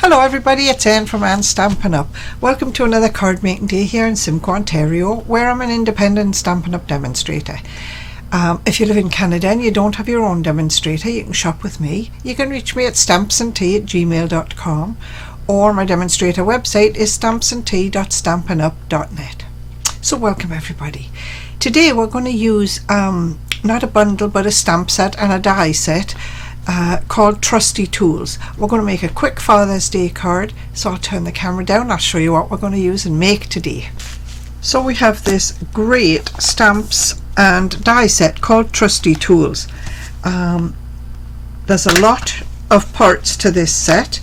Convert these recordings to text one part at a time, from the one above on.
Hello everybody, it's Anne from Anne's Stampin' Up. Welcome to another card making day here in Simcoe, Ontario, where I'm an independent Stampin' Up demonstrator. If you live in Canada and you don't have your own demonstrator, you can shop with me. You can reach me at stampsandtea@gmail.com, or my demonstrator website is stampsandtea.stampinup.net. So welcome everybody. Today we're going to use not a bundle but a stamp set and a die set called Trusty tools. We're going to make a quick Father's Day card, so I'll turn the camera down. I'll show you what we're going to use and make today. So we have this great stamps and die set called Trusty tools. There's a lot of parts to this set.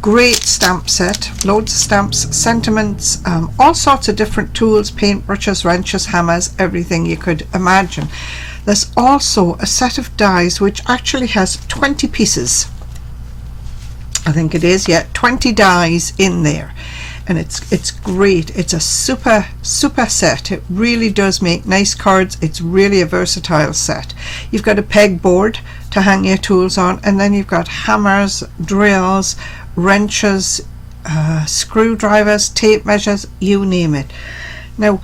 Great stamp set, loads of stamps, sentiments, all sorts of different tools, paintbrushes, wrenches, hammers, everything you could imagine. There's also a set of dies which actually has 20 pieces. I think it is, yeah, 20 dies in there, and it's great. It's a super set. It really does make nice cards. It's really a versatile set. You've got a pegboard to hang your tools on, and then you've got hammers, drills, wrenches, screwdrivers, tape measures, you name it. Now,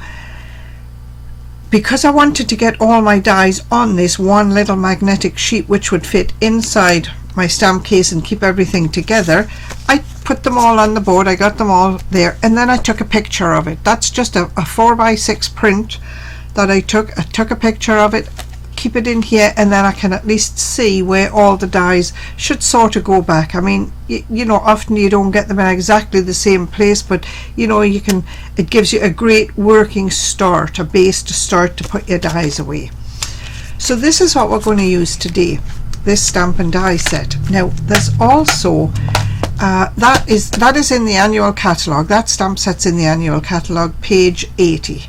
because I wanted to get all my dies on this one little magnetic sheet which would fit inside my stamp case and keep everything together, I put them all on the board. I got them all there, and then I took a picture of it. That's just a 4x6 print that I took. I took a picture of it, keep it in here, and then I can at least see where all the dies should sort of go back. I mean, you know, often you don't get them in exactly the same place, but you know, you can, it gives you a great working start, a base to start to put your dies away. So this is what we're going to use today, this stamp and die set. Now there's also that is in the annual catalogue. That stamp set's in the annual catalogue, page 80.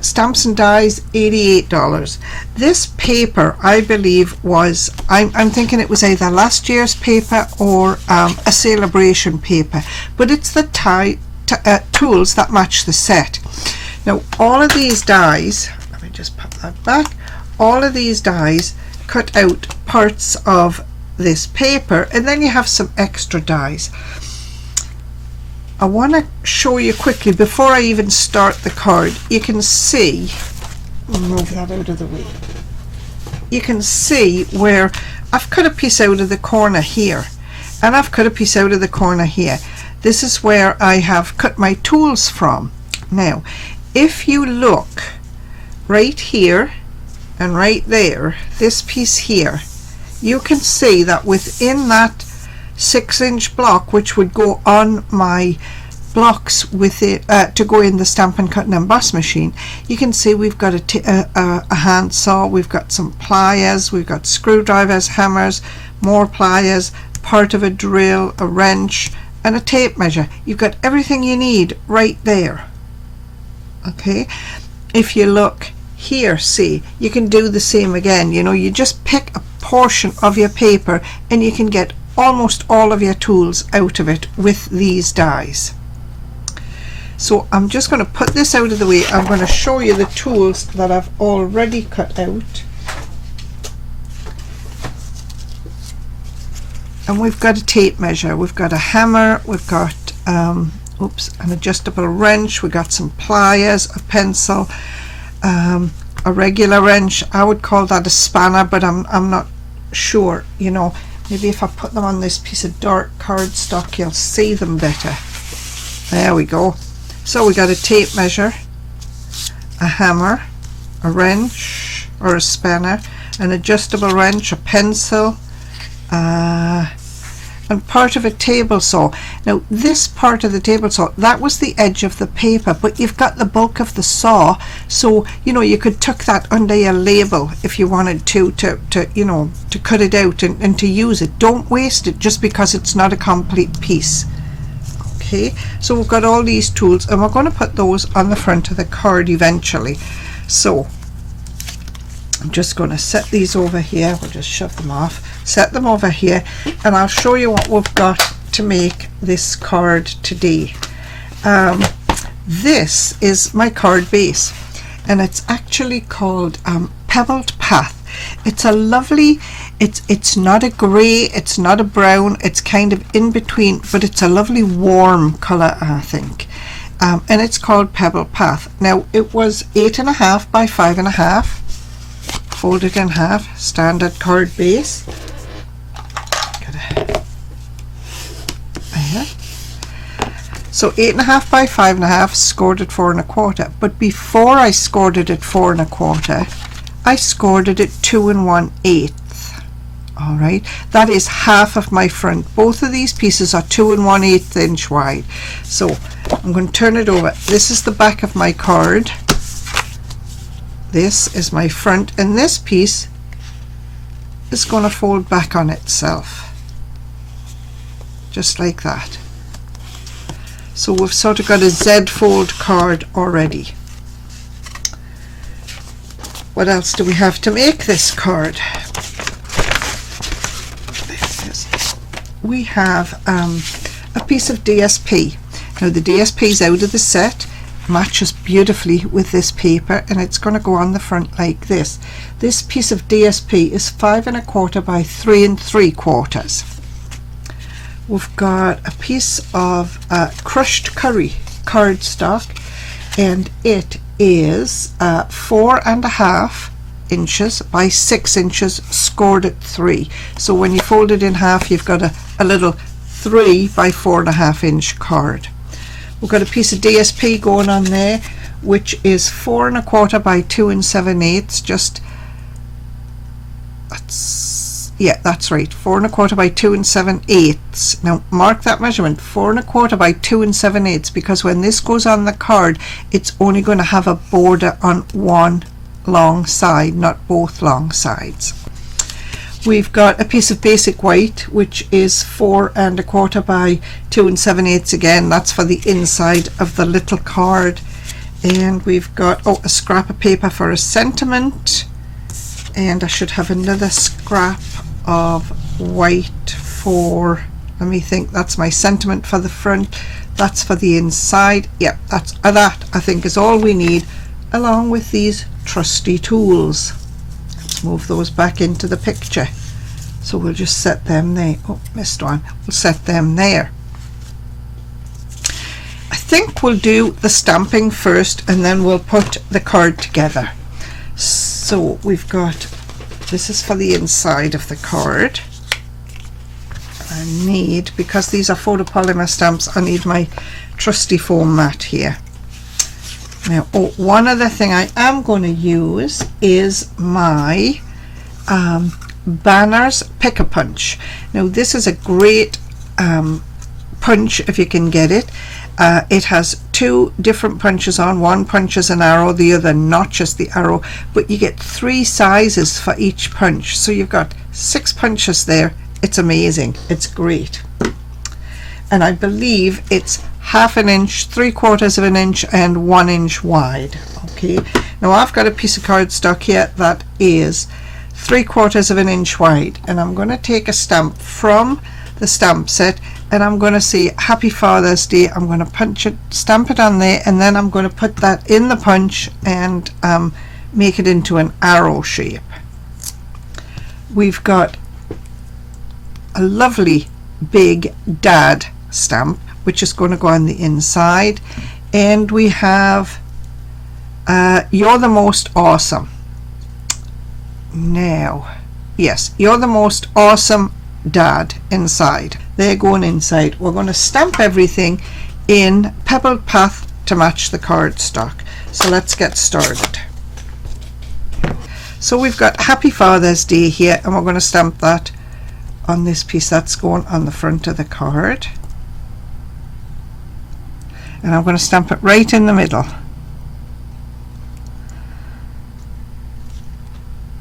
Stamps and dies, $88. This paper, I believe, was, I'm thinking it was either last year's paper or a celebration paper, but it's the tools that match the set. Now all of these dies, let me just pop that back, all of these dies cut out parts of this paper, and then you have some extra dies. I want to show you quickly before I even start the card. You can see, move that out of the way, you can see where I've cut a piece out of the corner here, and I've cut a piece out of the corner here. This is where I have cut my tools from. Now if you look right here and right there, this piece here, you can see that within that 6-inch block, which would go on my blocks with it to go in the Stampin' Cut and Emboss machine, you can see we've got a handsaw, we've got some pliers, we've got screwdrivers, hammers, more pliers, part of a drill, a wrench, and a tape measure. You've got everything you need right there. Okay, if you look here, see, you can do the same again. You know, you just pick a portion of your paper and you can get almost all of your tools out of it with these dies. So I'm just going to put this out of the way. I'm going to show you the tools that I've already cut out. And we've got a tape measure, we've got a hammer, we've got an adjustable wrench, we've got some pliers, a pencil, a regular wrench. I would call that a spanner, but I'm not sure, you know. Maybe if I put them on this piece of dark cardstock, you'll see them better. There we go. So we got a tape measure, a hammer, a wrench or a spanner, an adjustable wrench, a pencil, and part of a table saw. Now this part of the table saw, that was the edge of the paper, but you've got the bulk of the saw, so you know, you could tuck that under your label if you wanted to you know, to cut it out and to use it. Don't waste it just because it's not a complete piece. Okay, so we've got all these tools, and we're going to put those on the front of the card eventually. So I'm just going to set these over here. We'll just shove them off, set them over here, and I'll show you what we've got to make this card today. This is my card base, and it's actually called Pebbled Path. It's a lovely, it's not a grey, it's not a brown, it's kind of in between, but it's a lovely warm colour, I think. And it's called Pebble Path. Now it was 8.5 by 5.5, folded in half, standard card base. There. So 8.5 by 5.5, scored at 4.25. But before I scored it at 4.25, I scored it at 2 1/8. All right, that is half of my front. Both of these pieces are 2 1/8 inch wide. So I'm going to turn it over. This is the back of my card. This is my front, and this piece is going to fold back on itself, just like that. So we've sort of got a Z fold card already. What else do we have to make this card? We have a piece of DSP. Now the DSP is out of the set, matches beautifully with this paper, and it's going to go on the front like this. This piece of DSP is 5 1/4 by 3 3/4. We've got a piece of crushed curry cardstock, and it is 4.5 inches by 6 inches, scored at 3. So when you fold it in half, you've got a little 3 by 4.5 inch card. We've got a piece of DSP going on there, which is 4 1/4 by 2 7/8. That's right, 4 1/4 by 2 7/8. Now mark that measurement, 4 1/4 by 2 7/8, because when this goes on the card, it's only going to have a border on one long side, not both long sides. We've got a piece of basic white, which is 4 1/4 by 2 7/8. Again, that's for the inside of the little card. And we've got a scrap of paper for a sentiment, and I should have another scrap of white for, let me think, that's my sentiment for the front, that's for the inside. Yeah, that I think is all we need, along with these trusty tools. Let's move those back into the picture. So we'll just set them there. Oh, missed one. We'll set them there. I think we'll do the stamping first, and then we'll put the card together. So we've got, this is for the inside of the card. I need, because these are photopolymer stamps, I need my trusty foam mat here. Now, one other thing I am going to use is my Banners Pick-a-Punch. Now this is a great punch if you can get it. It has 2 different punches on. One punches an arrow, the other notches the arrow, but you get 3 sizes for each punch, so you've got 6 punches there. It's amazing, it's great. And I believe it's 1/2 inch, 3/4 inch, and 1 inch wide. Okay, now I've got a piece of cardstock here that is 3/4 inch wide, and I'm going to take a stamp from the stamp set, and I'm going to say Happy Father's Day. I'm going to punch it, stamp it on there, and then I'm going to put that in the punch and make it into an arrow shape. We've got a lovely big dad stamp, which is going to go on the inside, and we have You're the Most Awesome. Now, yes, You're the Most Awesome Dad inside. They're going inside. We're going to stamp everything in Pebble Path to match the cardstock. So let's get started. So we've got Happy Father's Day here, and we're going to stamp that on this piece that's going on the front of the card. And I'm going to stamp it right in the middle.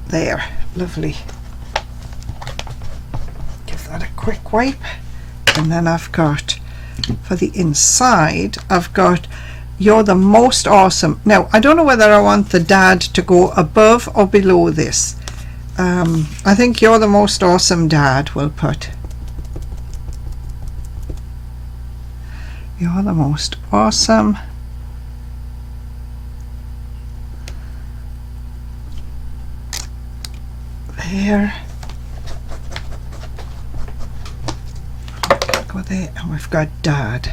There, lovely. Give that a quick wipe. And then I've got, for the inside, I've got You're the Most Awesome. Now, I don't know whether I want the dad to go above or below this. I think You're the Most Awesome Dad we'll put. You're the Most Awesome there. Go there, and we've got Dad.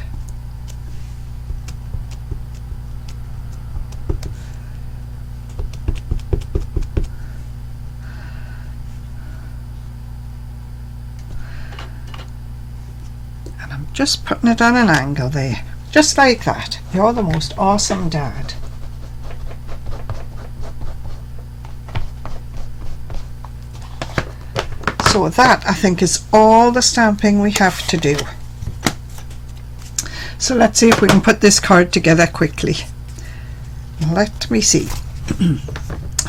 And I'm just putting it on an angle there, just like that. You're the most awesome dad. So that, I think, is all the stamping we have to do. So let's see if we can put this card together quickly. Let me see.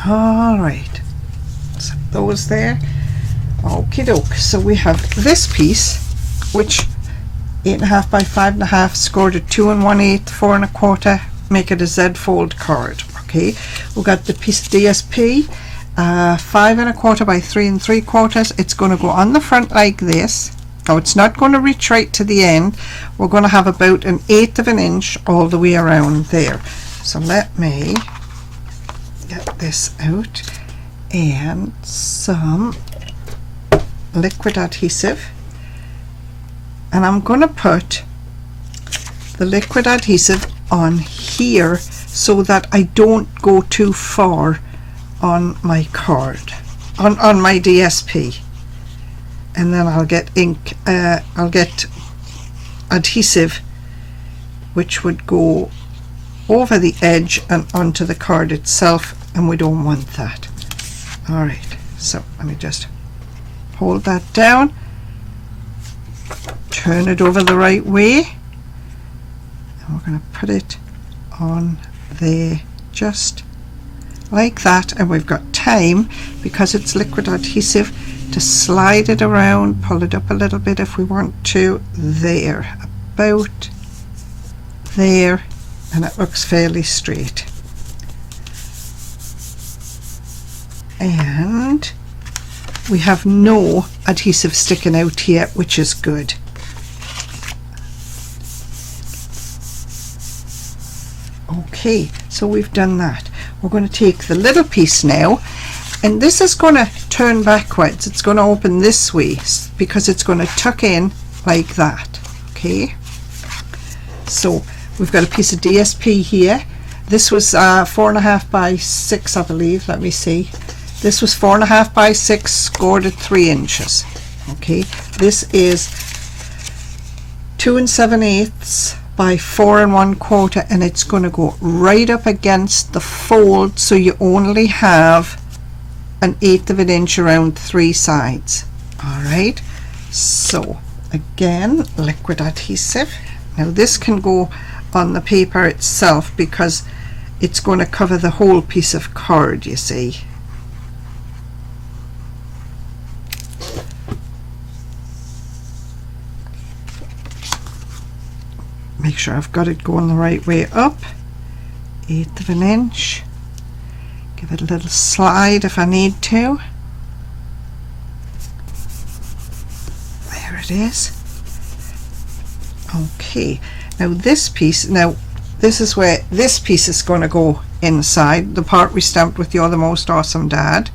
All right, so those there. Okie doke. So we have this piece, which 8.5 by 5.5, scored at 2 1/8, 4 1/4, make it a Z fold card. Okay, we've got the piece of DSP, 5 1/4 by 3 3/4. It's going to go on the front like this. Now it's not going to reach right to the end. We're going to have about 1/8 of an inch all the way around there. So let me get this out, and some liquid adhesive, and I'm going to put the liquid adhesive on here so that I don't go too far on my card, on my DSP, and then I'll get ink, I'll get adhesive which would go over the edge and onto the card itself, and we don't want that. Alright, so let me just hold that down, turn it over the right way, and we're going to put it on there just like that. And we've got time, because it's liquid adhesive, to slide it around, pull it up a little bit if we want to, there, about there, and it looks fairly straight. And we have no adhesive sticking out here, which is good. Okay, so we've done that. We're going to take the little piece now, and this is going to turn backwards. It's going to open this way because it's going to tuck in like that. Okay, so we've got a piece of DSP here. This was 4.5 by 6, I believe. Let me see. This was 4.5 by 6, scored at 3 inches. Okay, this is 2 7/8 by 4 1/4, and it's going to go right up against the fold, so you only have 1/8 of an inch around 3 sides. All right, so again, liquid adhesive. Now this can go on the paper itself because it's going to cover the whole piece of card, you see. Make sure I've got it going the right way up. 1/8 of an inch. Give it a little slide if I need to. There it is. Okay, now this piece, this is where this piece is going to go inside, the part we stamped with "You're the Most Awesome Dad."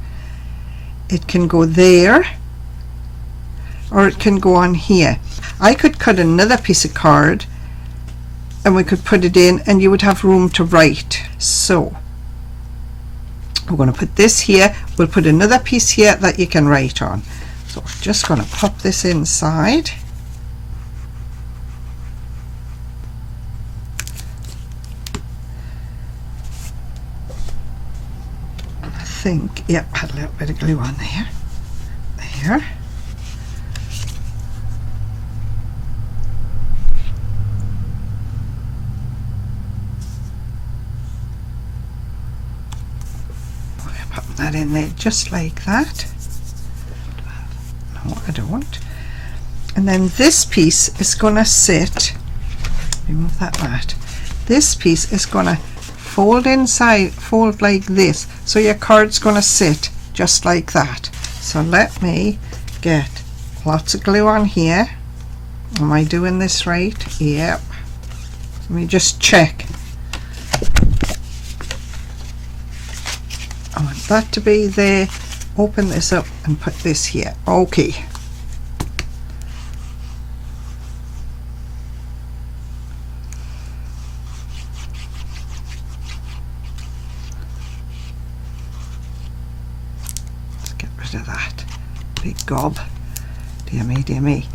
It can go there, or it can go on here. I could cut another piece of card and we could put it in, and you would have room to write. So we're going to put this here. We'll put another piece here that you can write on. So we're just going to pop this inside. And I think, yep, had a little bit of glue on there. There. That in there just like that. No, I don't. And then this piece is going to sit, remove that mat, this piece is going to fold inside, fold like this, so your card's going to sit just like that. So let me get lots of glue on here. Am I doing this right? Yep. Let me just check. I want that to be there, open this up and put this here. Okay. Let's get rid of that big gob. Dear me, dear me.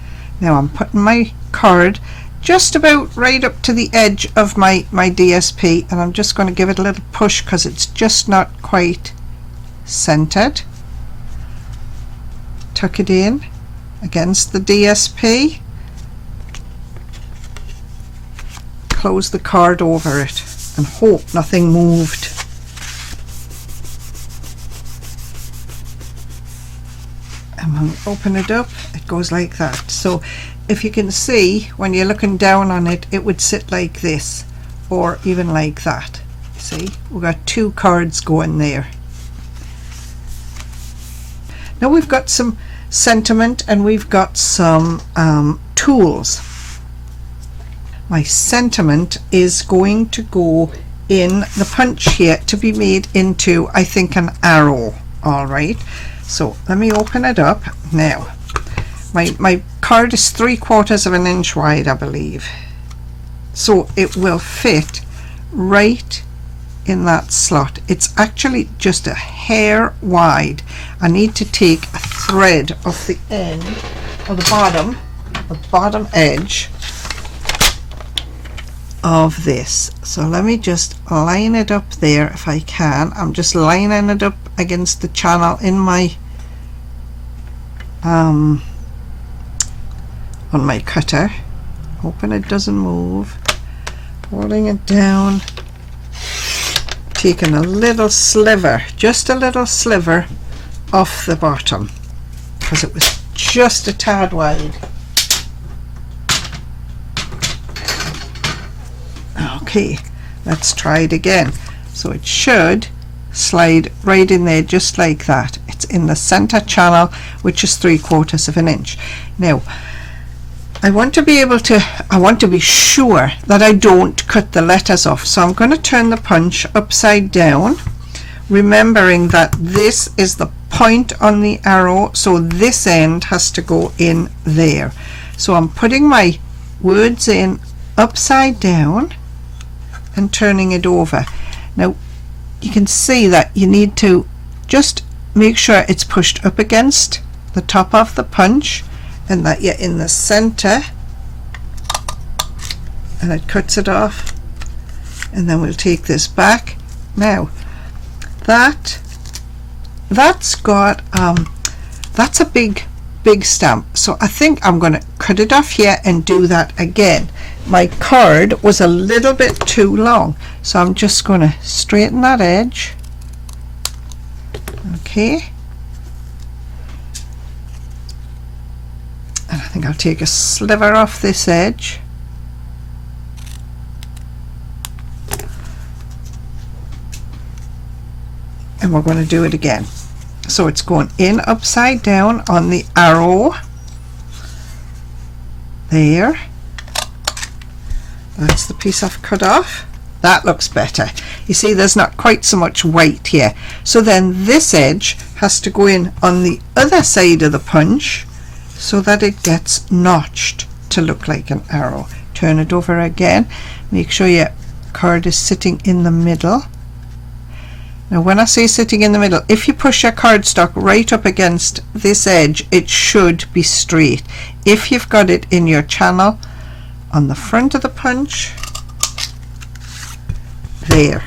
Now I'm putting my card just about right up to the edge of my DSP, and I'm just going to give it a little push because it's just not quite centered. Tuck it in against the DSP, close the card over it and hope nothing moved. And when we open it up, it goes like that. So if you can see, when you're looking down on it, it would sit like this, or even like that. See, we've got two cards going there. Now we've got some sentiment and we've got some tools. My sentiment is going to go in the punch here to be made into, I think, an arrow. All right, so let me open it up now. My card is 3/4 of an inch wide, I believe, so it will fit right in that slot. It's actually just a hair wide. I need to take a thread off the end of the bottom edge of this. So let me just line it up there if I can. I'm just lining it up against the channel in my on my cutter, hoping it doesn't move, holding it down, taking a little sliver, just a little sliver off the bottom because it was just a tad wide. Okay, let's try it again. So it should slide right in there just like that. It's in the center channel, which is 3/4 of an inch. Now I want to be sure that I don't cut the letters off, so I'm going to turn the punch upside down, remembering that this is the point on the arrow, so this end has to go in there. So I'm putting my words in upside down and turning it over. Now you can see that you need to just make sure it's pushed up against the top of the punch and that you're in the center, and it cuts it off. And then we'll take this back. Now that's got that's a big stamp, so I think I'm going to cut it off here and do that again. My card was a little bit too long, so I'm just going to straighten that edge. Okay, and I think I'll take a sliver off this edge. And we're going to do it again. So it's going in upside down on the arrow. There. That's the piece I've cut off. That looks better. You see, there's not quite so much white here. So then this edge has to go in on the other side of the punch so that it gets notched to look like an arrow. Turn it over again. Make sure your card is sitting in the middle. Now when I say sitting in the middle, if you push your cardstock right up against this edge, it should be straight. If you've got it in your channel on the front of the punch, there.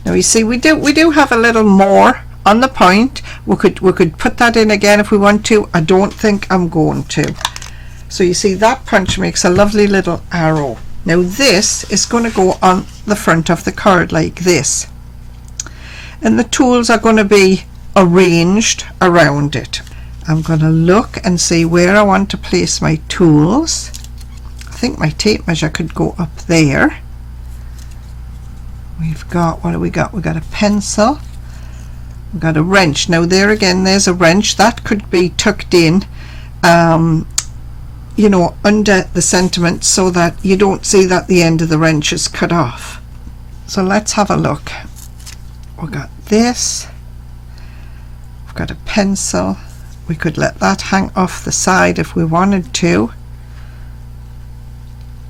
Now you see, we do have a little more on the point. We could put that in again if we want to. I don't think I'm going to. So you see, that punch makes a lovely little arrow. Now this is going to go on the front of the card like this, and the tools are going to be arranged around it. I'm going to look and see where I want to place my tools. I think my tape measure could go up there. We've got, what do we got? We've got a pencil, we've got a wrench. Now there again, there's a wrench that could be tucked in you know, under the sentiment so that you don't see that the end of the wrench is cut off. So let's have a look. We've got this, I've got a pencil. We could let that hang off the side if we wanted to.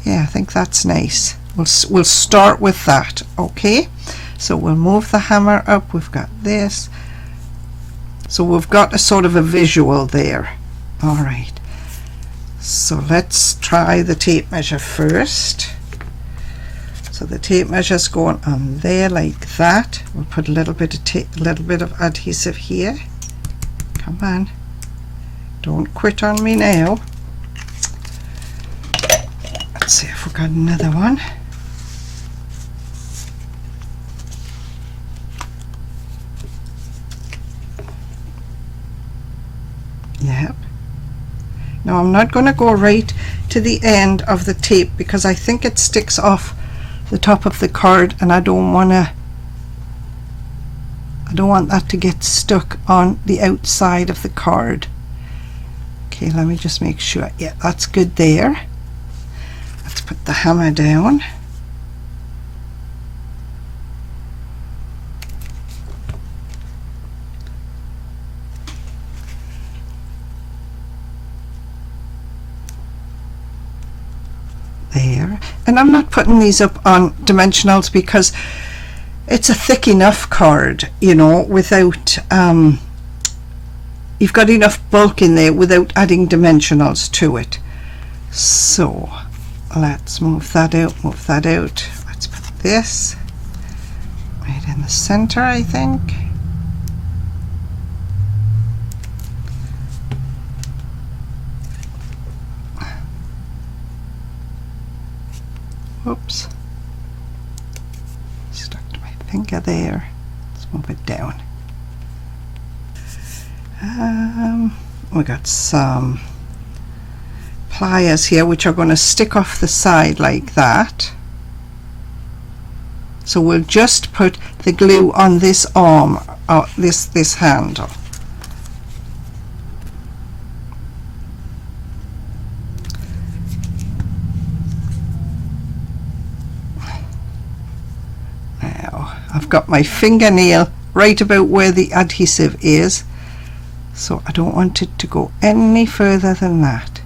Yeah, I think that's nice. We'll start with that. Okay, so we'll move the hammer up. We've got this, so we've got a sort of a visual there. All right, so let's try the tape measure first. So the tape measure's going on there like that. We'll put a little bit of tape, a little bit of adhesive here. Come on, don't quit on me now. Let's see if we've got another one. Yep. Now I'm not going to go right to the end of the tape because I think it sticks off the top of the card, and I don't want that to get stuck on the outside of the card. Okay, let me just make sure. Yeah, that's good there. Let's put the hammer down. There, and I'm not putting these up on dimensionals because it's a thick enough card, you know, without you've got enough bulk in there without adding dimensionals to it. So let's move that out, move that out. Let's put this right in the center, I think. Oops, stuck to my finger there. Let's move it down. We got some pliers here which are going to stick off the side like that. So we'll just put the glue on this arm, this handle. I've got my fingernail right about where the adhesive is, so I don't want it to go any further than that.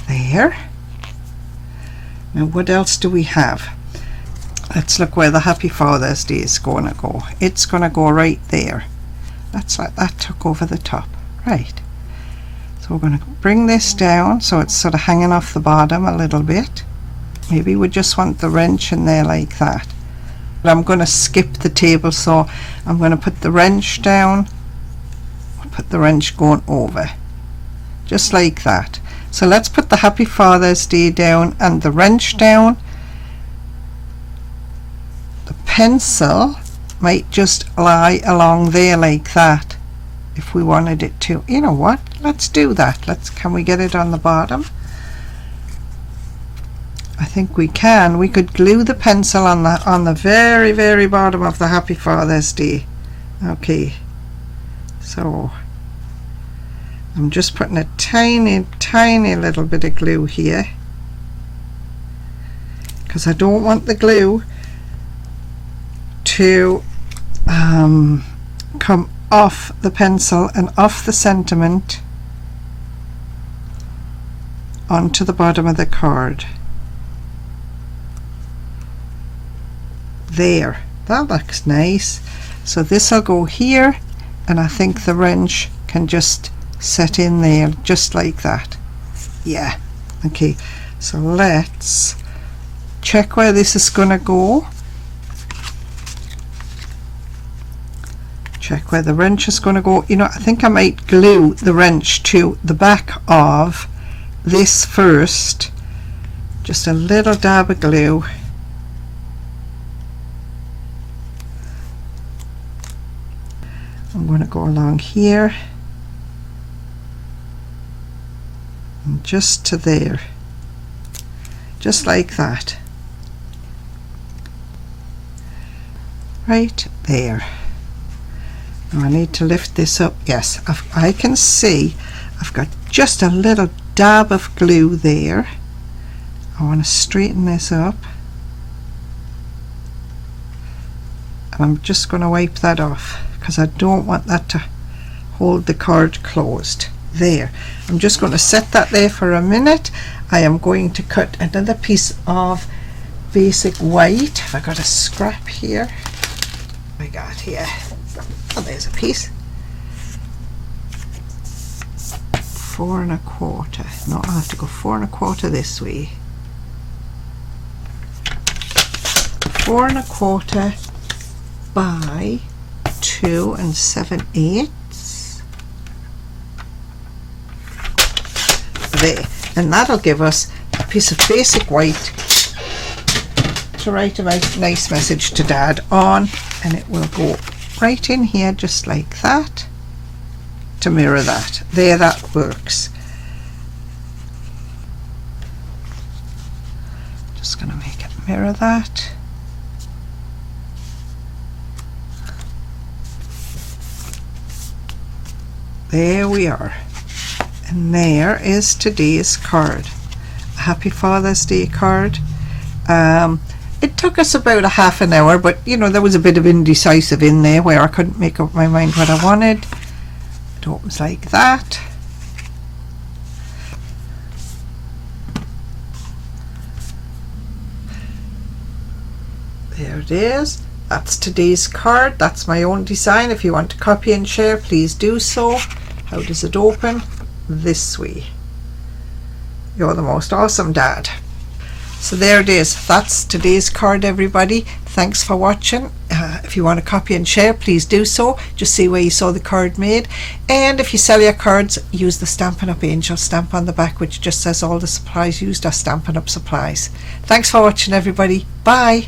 There. Now what else do we have? Let's look where the Happy Father's Day is going to go. It's going to go right there. Let's let that tuck over the top. Right. So we're going to bring this down so it's sort of hanging off the bottom a little bit. Maybe we just want the wrench in there like that. I'm going to skip the table, so I'm going to put the wrench down, put the wrench going over, just like that. So let's put the Happy Father's Day down and the wrench down. The pencil might just lie along there like that if we wanted it to. You know what? Let's do that. Can we get it on the bottom? I think we can. We could glue the pencil on the very, very bottom of the Happy Father's Day. Okay, so I'm just putting a tiny, tiny little bit of glue here because I don't want the glue to come off the pencil and off the sentiment onto the bottom of the card. There, that looks nice. So this will go here, and I think the wrench can just set in there just like that. Yeah, okay, so let's check where this is going to go. Check where the wrench is going to go. You know, I think I might glue the wrench to the back of this first. Just a little dab of glue. I'm going to go along here and just to there, just like that, right there. Now I need to lift this up. Yes, I can see I've got just a little dab of glue there. I want to straighten this up and I'm just going to wipe that off because I don't want that to hold the card closed. There, I'm just going to set that there for a minute. I am going to cut another piece of basic white. Have I got a scrap here? I got here. Oh, there's a piece. 4 1/4. No, I have to go 4 1/4 this way. 4 1/4 by 2 7/8. There, and that'll give us a piece of basic white to write a nice message to Dad on, and it will go right in here just like that to mirror that. There, that works. Just going to make it mirror that. There we are. And there is today's card. A Happy Father's Day card. It took us about a half an hour, but you know, there was a bit of indecisive in there where I couldn't make up my mind what I wanted. It opens like that. There it is. That's today's card. That's my own design. If you want to copy and share, please do so. How does it open? This way. You're the most awesome Dad. So there it is. That's today's card, everybody. Thanks for watching. If you want to copy and share, please do so. Just see where you saw the card made. And if you sell your cards, use the Stampin' Up Angel stamp on the back, which just says all the supplies used are Stampin' Up supplies. Thanks for watching, everybody. Bye.